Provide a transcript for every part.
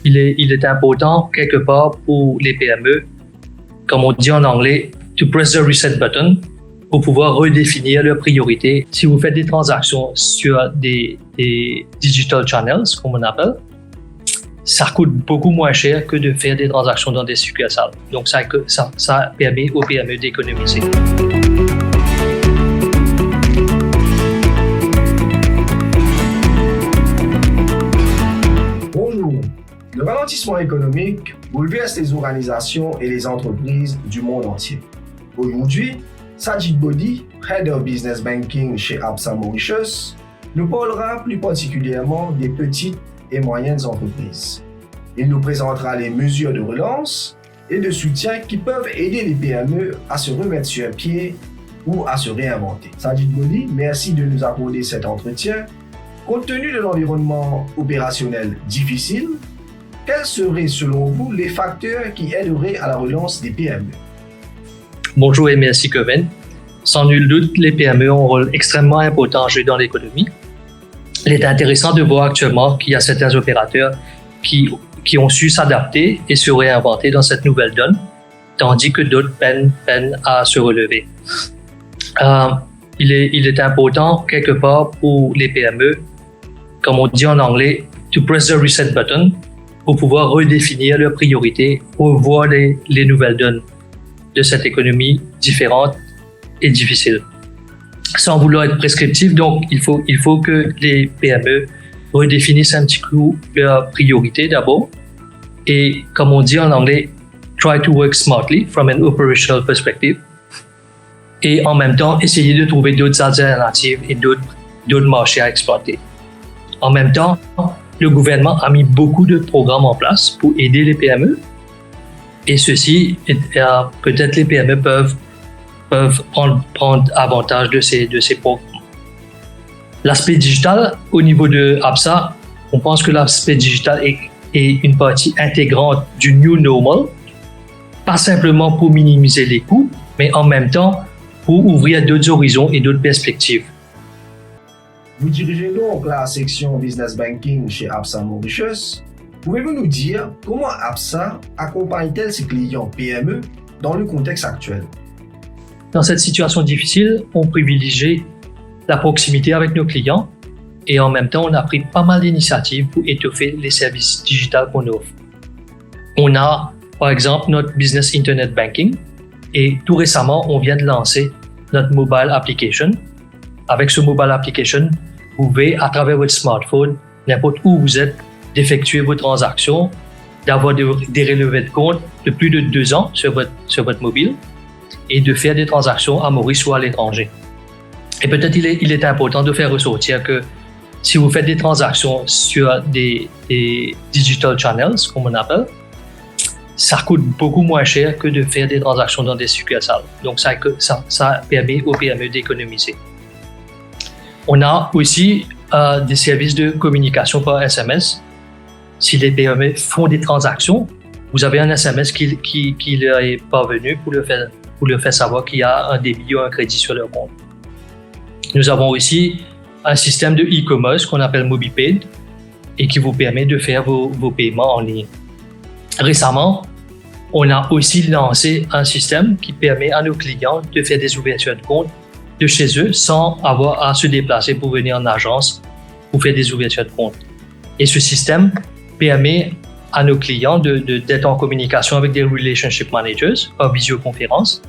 il est important quelque part pour les PME, comme on dit en anglais, to press the reset button pour pouvoir redéfinir leurs priorités. Si vous faites des transactions sur des digital channels, comme on appelle, ça coûte beaucoup moins cher que de faire des transactions dans des succursales. Donc ça permet aux PME d'économiser. Bonjour. Le ralentissement économique bouleverse les organisations et les entreprises du monde entier. Aujourd'hui, Sajid Body, Head of Business Banking chez Absa Mauritius, nous parlera plus particulièrement des petites et moyennes entreprises. Il nous présentera les mesures de relance et de soutien qui peuvent aider les PME à se remettre sur pied ou à se réinventer. Sajid Body, merci de nous accorder cet entretien. Compte tenu de l'environnement opérationnel difficile, quels seraient selon vous les facteurs qui aideraient à la relance des PME? Bonjour et merci Kevin. Sans nul doute, les PME ont un rôle extrêmement important à jouer dans l'économie. Il est intéressant de voir actuellement qu'il y a certains opérateurs qui ont su s'adapter et se réinventer dans cette nouvelle donne, tandis que d'autres peinent à se relever. Il est important quelque part pour les PME, comme on dit en anglais, to press the reset button pour pouvoir redéfinir leurs priorités, revoir les nouvelles donnes de cette économie différente et difficile. Sans vouloir être prescriptif, donc il faut que les PME redéfinissent un petit coup leurs priorités d'abord et, comme on dit en anglais, try to work smartly from an operational perspective et en même temps essayer de trouver d'autres alternatives et d'autres marchés à exploiter. En même temps, le gouvernement a mis beaucoup de programmes en place pour aider les PME et ceci, peut-être les PME peuvent prendre avantage de ces programmes. L'aspect digital, au niveau de Absa, on pense que l'aspect digital est une partie intégrante du new normal, pas simplement pour minimiser les coûts, mais en même temps pour ouvrir d'autres horizons et d'autres perspectives. Vous dirigez donc la section Business Banking chez Absa Mauritius. Pouvez-vous nous dire comment Absa accompagne-t-elle ses clients PME dans le contexte actuel? Dans cette situation difficile, on privilégie la proximité avec nos clients et en même temps, on a pris pas mal d'initiatives pour étoffer les services digitaux qu'on offre. On a, par exemple, notre Business Internet Banking et tout récemment, on vient de lancer notre mobile application. Avec ce mobile application, vous pouvez, à travers votre smartphone, n'importe où vous êtes, d'effectuer vos transactions, d'avoir des relevés de compte de plus de 2 ans sur votre mobile et de faire des transactions à Maurice ou à l'étranger. Et peut-être il est important de faire ressortir que si vous faites des transactions sur des digital channels, comme on appelle, ça coûte beaucoup moins cher que de faire des transactions dans des succursales. Donc ça permet aux PME d'économiser. On a aussi des services de communication par SMS. Si les PME font des transactions, vous avez un SMS qui leur est parvenu pour leur faire savoir qu'il y a un débit ou un crédit sur leur compte. Nous avons aussi un système de e-commerce qu'on appelle MobiPaid et qui vous permet de faire vos paiements en ligne. Récemment, on a aussi lancé un système qui permet à nos clients de faire des ouvertures de compte de chez eux sans avoir à se déplacer pour venir en agence pour faire des ouvertures de compte. Et ce système permet à nos clients d'être en communication avec des relationship managers par visioconférence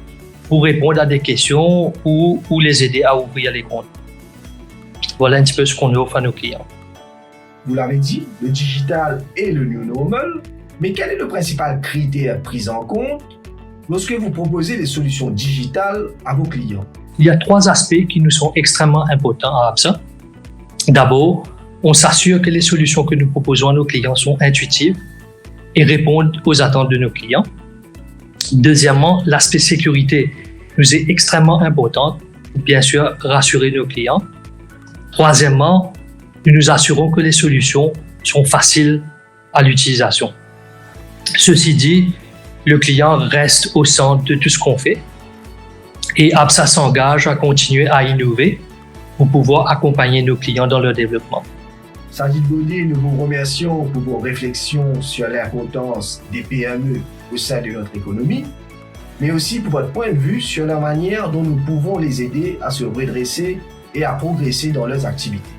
pour répondre à des questions ou les aider à ouvrir les comptes. Voilà un petit peu ce qu'on offre à nos clients. Vous l'avez dit, le digital est le new normal, mais quel est le principal critère pris en compte lorsque vous proposez des solutions digitales à vos clients? Il y a 3 aspects qui nous sont extrêmement importants à Absa. D'abord, on s'assure que les solutions que nous proposons à nos clients sont intuitives et répondent aux attentes de nos clients. Deuxièmement, l'aspect sécurité nous est extrêmement important pour bien sûr rassurer nos clients. Troisièmement, nous nous assurons que les solutions sont faciles à l'utilisation. Ceci dit, le client reste au centre de tout ce qu'on fait et Absa s'engage à continuer à innover pour pouvoir accompagner nos clients dans leur développement. Sajid Bodi, nous vous remercions pour vos réflexions sur l'importance des PME au sein de notre économie, mais aussi pour votre point de vue sur la manière dont nous pouvons les aider à se redresser et à progresser dans leurs activités.